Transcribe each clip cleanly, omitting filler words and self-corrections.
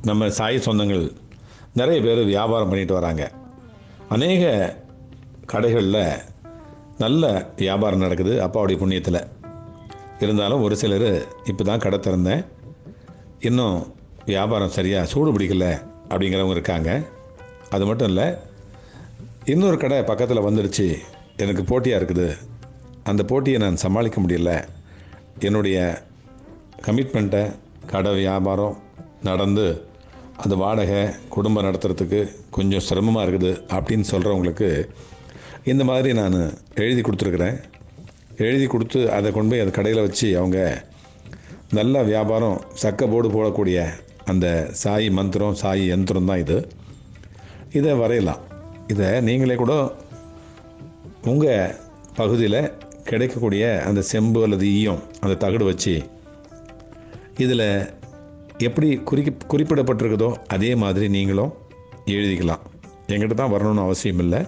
நம்ம சாய் சொந்தங்கள் நிறைய பேர் வியாபாரம் பண்ணிட்டு வராங்க. அநேக கடைகளில் நல்ல வியாபாரம் நடக்குது அப்பாவுடைய புண்ணியத்தில். இருந்தாலும் ஒரு சிலர் இப்போ தான் கடை திறந்தேன், இன்னும் வியாபாரம் சரியாக சூடு பிடிக்கல அப்படிங்கிறவங்க இருக்காங்க. அது மட்டும் இல்லை, இன்னொரு கடை பக்கத்தில் வந்துடுச்சு, எனக்கு போட்டியாக இருக்குது, அந்த போட்டியை நான் சமாளிக்க முடியல, என்னுடைய கமிட்மெண்ட்டை கடை வியாபாரம் நடந்து அந்த வாடகை குடும்பம் நடத்துறதுக்கு கொஞ்சம் சிரமமாக இருக்குது அப்படின்னு சொல்கிறவங்களுக்கு இந்த மாதிரி நான் எழுதி கொடுத்துருக்குறேன். எழுதி கொடுத்து அதை கொண்டு போய் அந்த கடையில் வச்சு அவங்க நல்ல வியாபாரம் சக்க போர்டு போடக்கூடிய அந்த சாய் மந்திரம் சாய் யந்திரம் தான் இது. இதை வரையலாம். இதை நீங்களே கூட உங்கள் பகுதியில் கிடைக்கக்கூடிய அந்த செம்பு அல்லது ஈயம் அந்த தகடு வச்சு இதில் எப்படி குறிப்பிடப்பட்டிருக்குதோ அதே மாதிரி நீங்களும் எழுதிக்கலாம். என்கிட்ட தான் வரணும்னு அவசியம் இல்லை,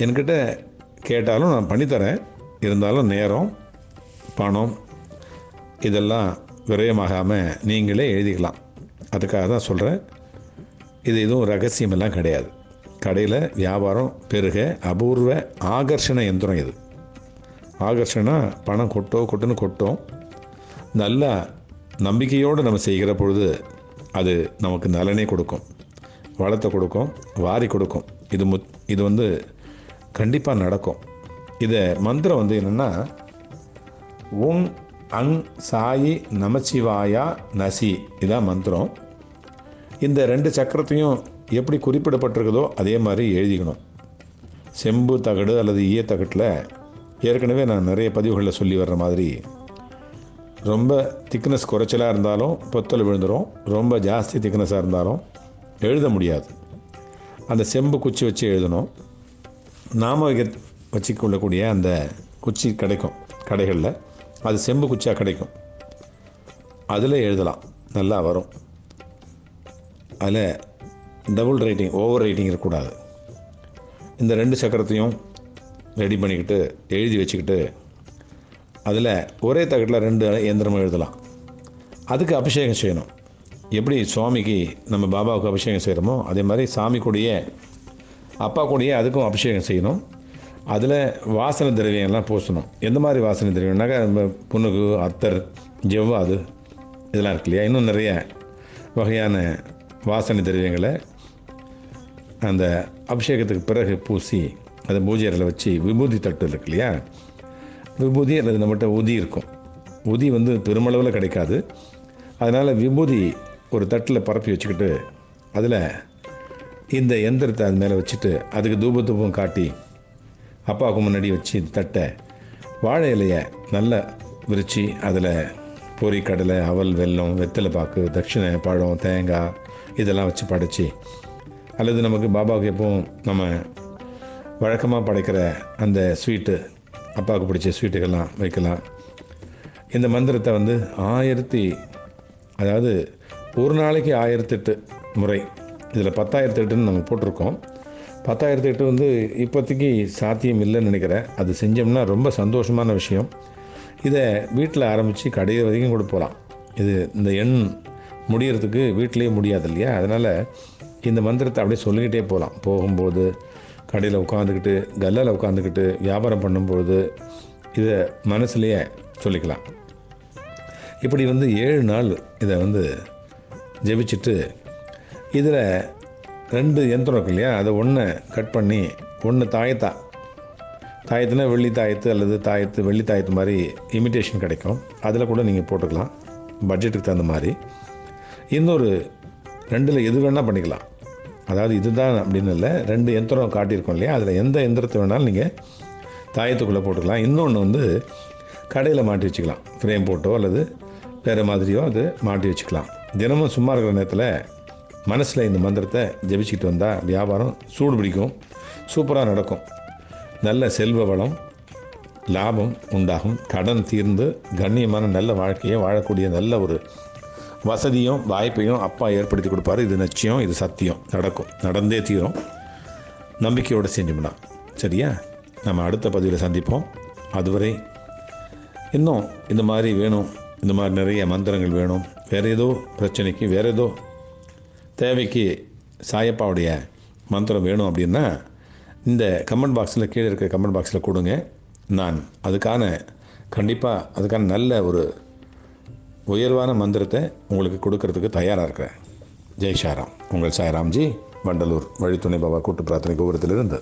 என்கிட்ட கேட்டாலும் நான் பண்ணித்தரேன். இருந்தாலும் நேரம் பணம் இதெல்லாம் விரயமாகாமல் நீங்களே எழுதிக்கலாம். அதுக்காக தான் சொல்கிறேன். இது எதுவும் ரகசியமெல்லாம் கிடையாது. கடையில் வியாபாரம் பெருக அபூர்வ ஆகர்ஷண யந்திரம் இது. ஆகர்ஷணா பணம் கொட்டுன்னு கொட்டும். நல்லா நம்பிக்கையோடு நம்ம செய்கிற பொழுது அது நமக்கு நலனே கொடுக்கும், வளத்தை கொடுக்கும், வாரி கொடுக்கும். இது வந்து கண்டிப்பாக நடக்கும். இதை மந்திரம் வந்து என்னென்னா, ஓம் அங் சாயி நமச்சிவாயா நசி, இதான் மந்திரம். இந்த 2 சக்கரத்தையும் எப்படி குறிப்பிடப்பட்டிருக்குதோ அதே மாதிரி எழுதிக்கணும். செம்பு தகடு அல்லது ஈய தகட்டில் ஏற்கனவே நான் நிறைய பதிவுகளில் சொல்லி வர்ற மாதிரி ரொம்ப திக்னஸ் குறைச்சலாக இருந்தாலும் பொத்தல் விழுந்துடும், ரொம்ப ஜாஸ்தி திக்னஸாக இருந்தாலும் எழுத முடியாது. அந்த செம்பு குச்சி வச்சு எழுதணும். நாம வச்சுக்கொள்ளக்கூடிய அந்த குச்சி கிடைக்கும் கடைகளில், அது செம்பு குச்சியாக கிடைக்கும், அதில் எழுதலாம், நல்லா வரும். அதில் டபுள் ரைட்டிங் ஓவர் ரைட்டிங் இருக்கக்கூடாது. இந்த 2 சக்கரத்தையும் ரெடி பண்ணிக்கிட்டு எழுதி வச்சுக்கிட்டு அதில் ஒரே தகட்டில் 2 இயந்திரமும் எழுதலாம். அதுக்கு அபிஷேகம் செய்யணும். எப்படி சுவாமிக்கு நம்ம பாபாவுக்கு அபிஷேகம் செய்கிறோமோ அதே மாதிரி சாமி கூடயே அப்பா கூடயே அதுக்கும் அபிஷேகம் செய்யணும். அதில் வாசனை திரவியம்லாம் பூசணும். எந்த மாதிரி வாசனை திரவியம்னாக்கா நம்ம புனுகு, அத்தர், ஜவ்வாது இதெல்லாம் இருக்கு இல்லையா, இன்னும் நிறைய வகையான வாசனை திரவியங்களை அந்த அபிஷேகத்துக்கு பிறகு பூசி அதை பூஜை அறையில் வச்சு விபூதி தட்டு இருக்கு இல்லையா, விபூதி அல்லது நம்மகிட்ட உதி இருக்கும். உதி வந்து பெருமளவில் கிடைக்காது. அதனால் விபூதி ஒரு தட்டில் பரப்பி வச்சுக்கிட்டு அதில் இந்த எந்திரத்தை அது மேலே வச்சுட்டு அதுக்கு தூபம் காட்டி அப்பாவுக்கு முன்னாடி வச்சு தட்டை வாழை இலையை நல்லா விரித்து அதில் பொரி, கடலை, அவல், வெல்லம், வெத்தலை பாக்கு, தட்சிணை, பழம், தேங்காய் இதெல்லாம் வச்சு படைச்சி, அல்லது நமக்கு பாபாவுக்கு எப்பவும் நம்ம வழக்கமாக படைக்கிற அந்த ஸ்வீட்டு, அப்பாவுக்கு பிடிச்ச ஸ்வீட்டுகள்லாம் வைக்கலாம். இந்த மந்திரத்தை வந்து அதாவது ஒரு நாளைக்கு 1008 முறை, இதில் 10,008ன்னு நம்ம போட்டிருக்கோம். 10,008 வந்து இப்போதைக்கு சாத்தியம் இல்லைன்னு நினைக்கிறேன். அது செஞ்சோம்னா ரொம்ப சந்தோஷமான விஷயம். இதை வீட்டில் ஆரம்பித்து கடையை வரைக்கும் கூட போகலாம். இந்த எண் முடிகிறதுக்கு வீட்டிலேயே முடியாது இல்லையா, அதனால் இந்த மந்திரத்தை அப்படியே சொல்லிக்கிட்டே போகலாம். போகும்போது கடையில் உட்காந்துக்கிட்டு, கல்லில் உட்காந்துக்கிட்டு வியாபாரம் பண்ணும்பொழுது இதை மனசுலையே சொல்லிக்கலாம். இப்படி வந்து 7 நாள் இதை வந்து ஜெபிச்சுட்டு இதில் 2 யந்திரம் இருக்கு இல்லையா, அதை ஒன்று கட் பண்ணி ஒன்று தாயத்துனா வெள்ளி தாயத்து அல்லது வெள்ளி தாயத்து மாதிரி இமிட்டேஷன் கிடைக்கும், அதில் கூட நீங்கள் போட்டுக்கலாம் பட்ஜெட்டுக்கு தகுந்த மாதிரி. இன்னொரு 2ல் எது வேணால் பண்ணிக்கலாம். அதாவது இதுதான் அப்படின்னு இல்லை, 2 யந்திரம் காட்டியிருக்கோம் இல்லையா, அதில் எந்த யந்திரத்தை வேணாலும் நீங்கள் தாயத்துக்குள்ளே போட்டுக்கலாம். இன்னொன்று வந்து கடையில் மாட்டி வச்சுக்கலாம், ஃப்ரேம் போட்டோ அல்லது வேறு மாதிரியோ அது மாட்டி வச்சுக்கலாம். தினமும் சும்மா இருக்கிற நேரத்தில் மனசில் இந்த மந்திரத்தை ஜபிச்சுக்கிட்டு வந்தால் வியாபாரம் சூடு பிடிக்கும், சூப்பராக நடக்கும். நல்ல செல்வ வளம், லாபம் உண்டாகும், கடன் தீர்ந்து கண்ணியமான நல்ல வாழ்க்கையை வாழக்கூடிய நல்ல ஒரு வசதியும் வாய்ப்பையும் அப்பா ஏற்படுத்தி கொடுப்பாரு. இது நிச்சயம், இது சத்தியம், நடக்கும், நடந்தே தீரும். நம்பிக்கையோடு செஞ்சோம்னா சரியா. நம்ம அடுத்த பதிவில் சந்திப்போம். அதுவரை இன்னும் இந்த மாதிரி வேணும், இந்த மாதிரி நிறைய மந்திரங்கள் வேணும், வேறு ஏதோ பிரச்சனைக்கு, வேறு ஏதோ தேவைக்கு சாயப்பாவுடைய மந்திரம் வேணும் அப்படின்னா இந்த கமெண்ட் பாக்ஸில், கீழே இருக்க கமெண்ட் பாக்ஸில் கொடுங்க. நான் கண்டிப்பாக அதுக்கான நல்ல ஒரு உயர்வான மந்திரத்தை உங்களுக்கு கொடுக்கறதுக்கு தயாராக இருக்கிறேன். ஜெய் ஷாராம். உங்கள் சாய்ராம்ஜி, வண்டலூர் வழித்துணை பாபா கூட்டு பிரார்த்தனை கோபுரத்திலிருந்து.